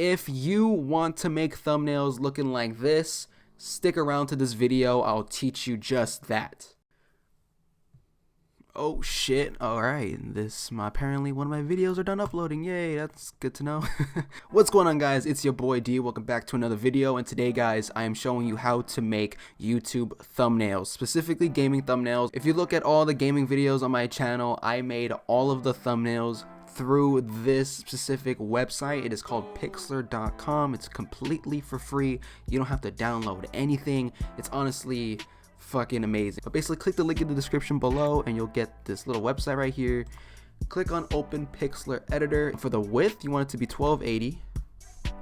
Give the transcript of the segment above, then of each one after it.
If you want to make thumbnails looking like this, stick around to this video. I'll teach you just that. Oh shit, alright, apparently one of my videos are done uploading, yay, that's good to know. What's going on, guys? It's your boy D, welcome back to another video, and today, guys, I am showing you how to make YouTube thumbnails, specifically gaming thumbnails. If you look at all the gaming videos on my channel, I made all of the thumbnails through this specific website. It is called Pixlr.com. It's completely for free. You don't have to download anything. It's honestly fucking amazing. But basically, click the link in the description below and you'll get this little website right here. Click on open Pixlr editor. For the width, you want it to be 1280,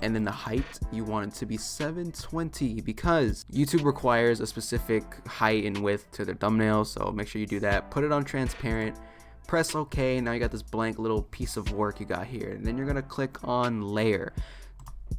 and then the height, you want it to be 720, because YouTube requires a specific height and width to their thumbnails, so make sure you do that. Put it on transparent, press OK. Now you got this blank little piece of work you got here, and then you're gonna click on layer.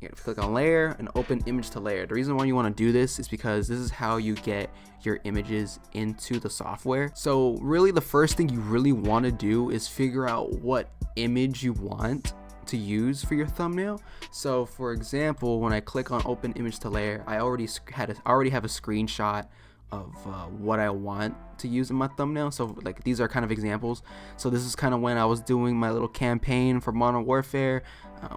You're gonna click on layer and open image to layer. The reason why you want to do this is because this is how you get your images into the software. So really, the first thing you really want to do is figure out what image you want to use for your thumbnail. So for example, when I click on open image to layer, I already have a screenshot of what I want to use in my thumbnail. So like, these are kind of examples. So this is kind of when I was doing my little campaign for Modern Warfare.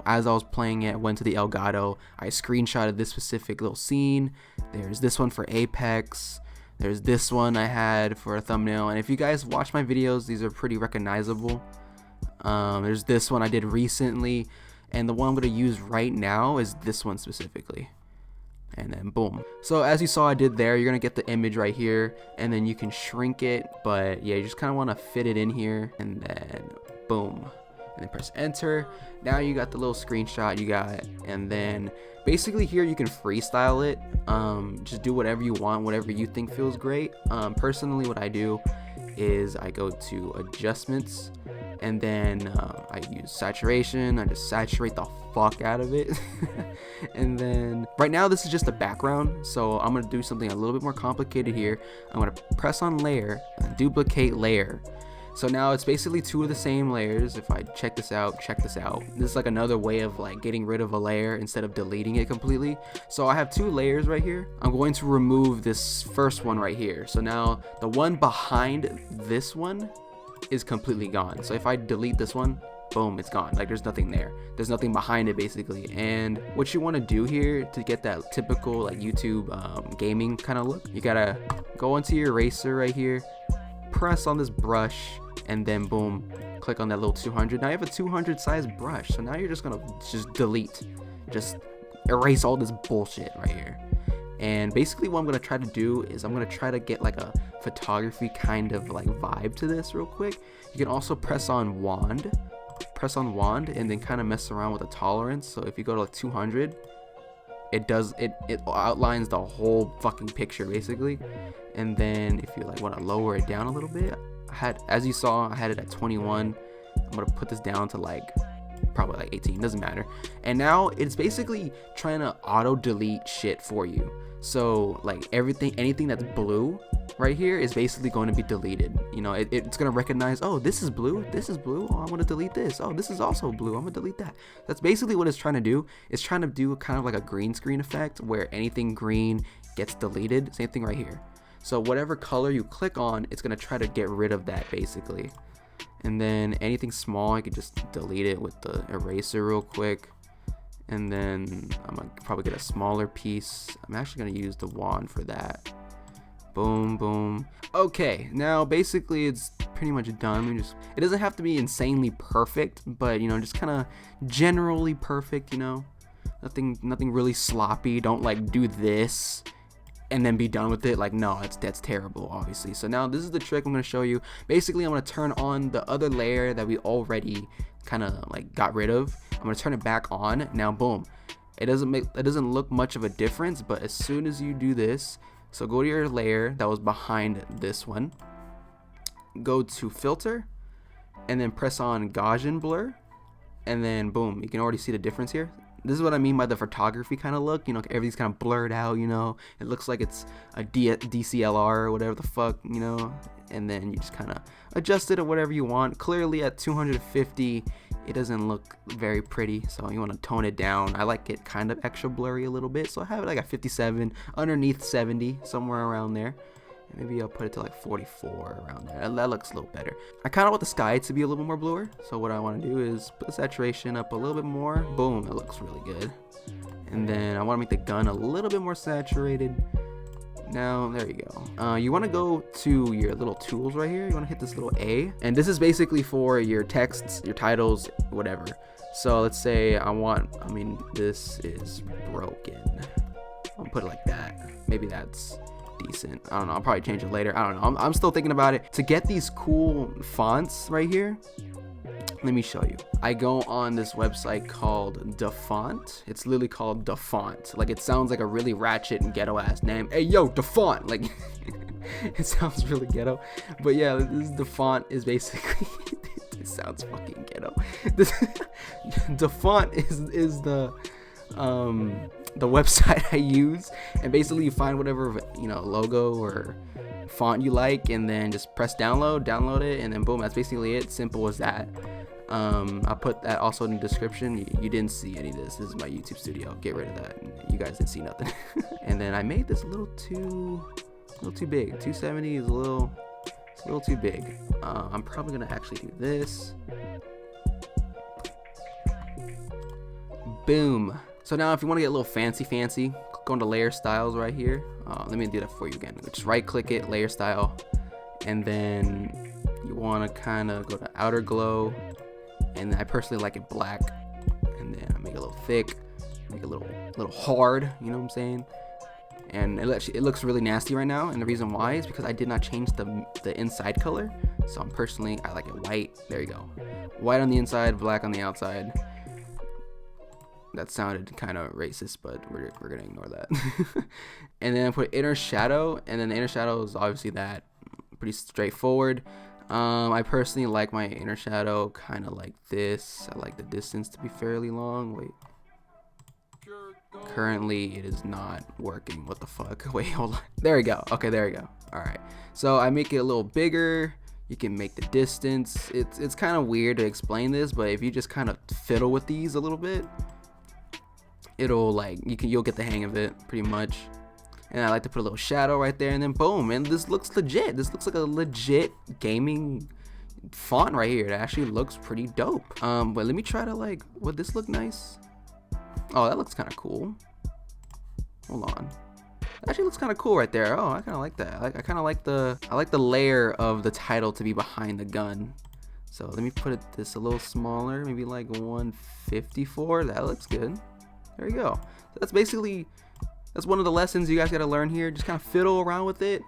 As I was playing it, I went to the Elgato, I screenshotted this specific little scene. There's this one for Apex, there's this one I had for a thumbnail, and if you guys watch my videos, these are pretty recognizable. There's this one I did recently, and the one I'm going to use right now is this one specifically. And then boom. So as you saw I did there, you're gonna get the image right here, and then you can shrink it, but yeah, you just kind of want to fit it in here, and then boom, and then press enter. Now you got the little screenshot you got, and then basically here you can freestyle it. Just do whatever you want, whatever you think feels great. Personally, what I do is I go to adjustments, and then I use saturation. I just saturate the fuck out of it. And then right now this is just a background, so I'm gonna do something a little bit more complicated here. I'm gonna press on layer and duplicate layer. So now it's basically two of the same layers. If I check this out, this is like another way of like getting rid of a layer instead of deleting it completely. So I have two layers right here. I'm going to remove this first one right here. So now the one behind this one is completely gone. So if I delete this one, boom, it's gone. Like, there's nothing there, there's nothing behind it basically. And what you want to do here to get that typical like YouTube gaming kind of look, you gotta go into your eraser right here, press on this brush, and then boom, click on that little 200. Now you have a 200 size brush, so now you're just gonna delete, just erase all this bullshit right here. And basically what I'm gonna try to do is I'm gonna try to get like a photography kind of like vibe to this real quick. You can also press on wand, and then kind of mess around with the tolerance. So if you go to like 200, it outlines the whole fucking picture basically. And then if you like want to lower it down a little bit, as you saw, I had it at 21. I'm gonna put this down to like probably like 18, doesn't matter. And now it's basically trying to auto delete shit for you. So like anything that's blue right here is basically going to be deleted. You know, it's gonna recognize, oh, this is blue, oh, I'm gonna delete this, oh, this is also blue, I'm gonna delete that. That's basically what it's trying to do. It's trying to do kind of like a green screen effect where anything green gets deleted. Same thing right here. So whatever color you click on, it's gonna try to get rid of that basically. And then anything small, I could just delete it with the eraser real quick. And then I'm gonna probably get a smaller piece. I'm actually gonna use the wand for that. Boom, boom. Okay, now basically it's pretty much done. It doesn't have to be insanely perfect, but you know, just kind of generally perfect, you know. Nothing really sloppy. Don't like do this and then be done with it. Like, no, that's terrible, obviously. So now this is the trick I'm going to show you. Basically, I'm going to turn on the other layer that we already kind of like got rid of. I'm going to turn it back on. Now, boom. It doesn't look much of a difference, but as soon as you do this, so go to your layer that was behind this one, go to filter, and then press on Gaussian blur, and then boom, you can already see the difference here. This is what I mean by the photography kind of look. You know, everything's kind of blurred out, you know. It looks like it's a DCLR or whatever the fuck, you know. And then you just kind of adjust it or whatever you want. Clearly at 250, it doesn't look very pretty, so you want to tone it down. I like it kind of extra blurry a little bit, so I have it like a 57 underneath 70, somewhere around there. Maybe I'll put it to like 44 around there. That looks a little better. I kind of want the sky to be a little more bluer, so what I want to do is put the saturation up a little bit more. Boom, it looks really good. And then I want to make the gun a little bit more saturated. Now, there you go. You want to go to your little tools right here. You want to hit this little A, and this is basically for your texts, your titles, whatever. So let's say this is broken. I'll put it like that. Maybe that's decent. I don't know. I'll probably change it later. I don't know. I'm still thinking about it. To get these cool fonts right here, let me show you. I go on this website called DaFont. It's literally called DaFont. Like, it sounds like a really ratchet and ghetto ass name. Hey yo, DaFont. Like, it sounds really ghetto. But yeah, this DaFont is basically it sounds fucking ghetto. DaFont is the website I use, and basically you find whatever logo or font you like, and then just press download it, and then boom, that's basically it. Simple as that. I'll put that also in the description. You didn't see any of this. This is my YouTube studio. Get rid of that. You guys didn't see nothing. And then I made this a little too big. 270 is a little too big. I'm probably gonna actually do this. Boom. So now if you want to get a little fancy, click on the layer styles right here. Let me do that for you again. Just right click it, layer style, and then you want to kind of go to outer glow, and I personally like it black, and then I make it a little thick, make it a little hard, you know what I'm saying? And it looks really nasty right now, and the reason why is because I did not change the inside color. So I like it white. There you go, white on the inside, black on the outside. That sounded kind of racist, but we're gonna ignore that. And then I put inner shadow, and then the inner shadow is obviously that, pretty straightforward. I personally like my inner shadow kind of like this. I like the distance to be fairly long. Wait, currently it is not working. What the fuck? Wait, hold on. There we go. Okay, there we go. All right, so I make it a little bigger. You can make the distance. It's kind of weird to explain this, but if you just kind of fiddle with these a little bit, you'll get the hang of it pretty much. And I like to put a little shadow right there, and then boom, and this looks legit. This looks like a legit gaming font right here. It actually looks pretty dope. But let me try to would this look nice? Oh, that looks kind of cool. Hold on. That actually looks kind of cool right there. Oh, I kind of like that. I like the layer of the title to be behind the gun. So let me put this a little smaller, maybe like 154. That looks good. There you go. That's one of the lessons you guys got to learn here. Just kind of fiddle around with it,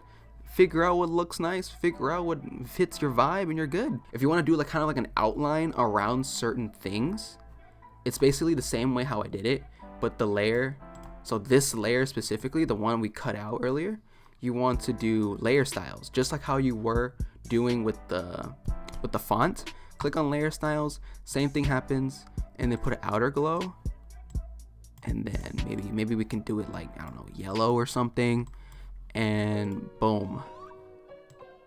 figure out what looks nice, figure out what fits your vibe, and you're good. If you want to do kind of like an outline around certain things, it's basically the same way how I did it, but the layer, so this layer specifically, the one we cut out earlier, you want to do layer styles, just like how you were doing with the font. Click on layer styles, same thing happens, and then put an outer glow. And then maybe we can do it like, I don't know, yellow or something, and boom,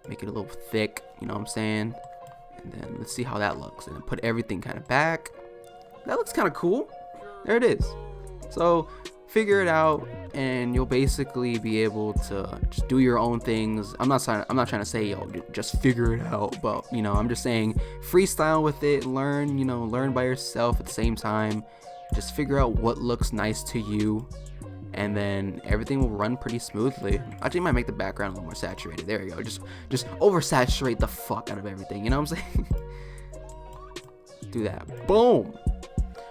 make it a little thick, you know what I'm saying? And then let's see how that looks, and then put everything kind of back. That looks kind of cool. There it is. So figure it out, and you'll basically be able to just do your own things. I'm not trying to say, yo, just figure it out, but I'm just saying freestyle with it, learn by yourself at the same time. Just figure out what looks nice to you, and then everything will run pretty smoothly. Actually, I might make the background a little more saturated. There you go. Just oversaturate the fuck out of everything. You know what I'm saying? Do that. Boom.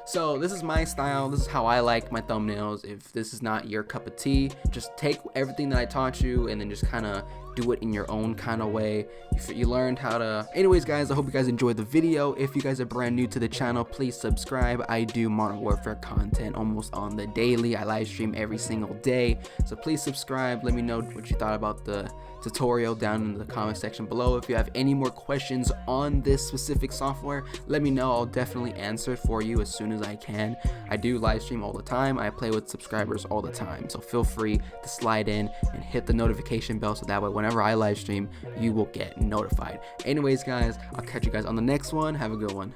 So this is my style. This is how I like my thumbnails. If this is not your cup of tea, just take everything that I taught you and then just kind of do it in your own kind of way. You learned how to. Anyways, guys, I hope you guys enjoyed the video. If you guys are brand new to the channel, please subscribe. I do Modern Warfare content almost on the daily. I live stream every single day, so please subscribe. Let me know what you thought about the tutorial down in the comment section below. If you have any more questions on this specific software, let me know. I'll definitely answer it for you as soon as I can. I do live stream all the time. I play with subscribers all the time, so feel free to slide in and hit the notification bell, so that way whenever I live stream, you will get notified. Anyways, guys, I'll catch you guys on the next one. Have a good one.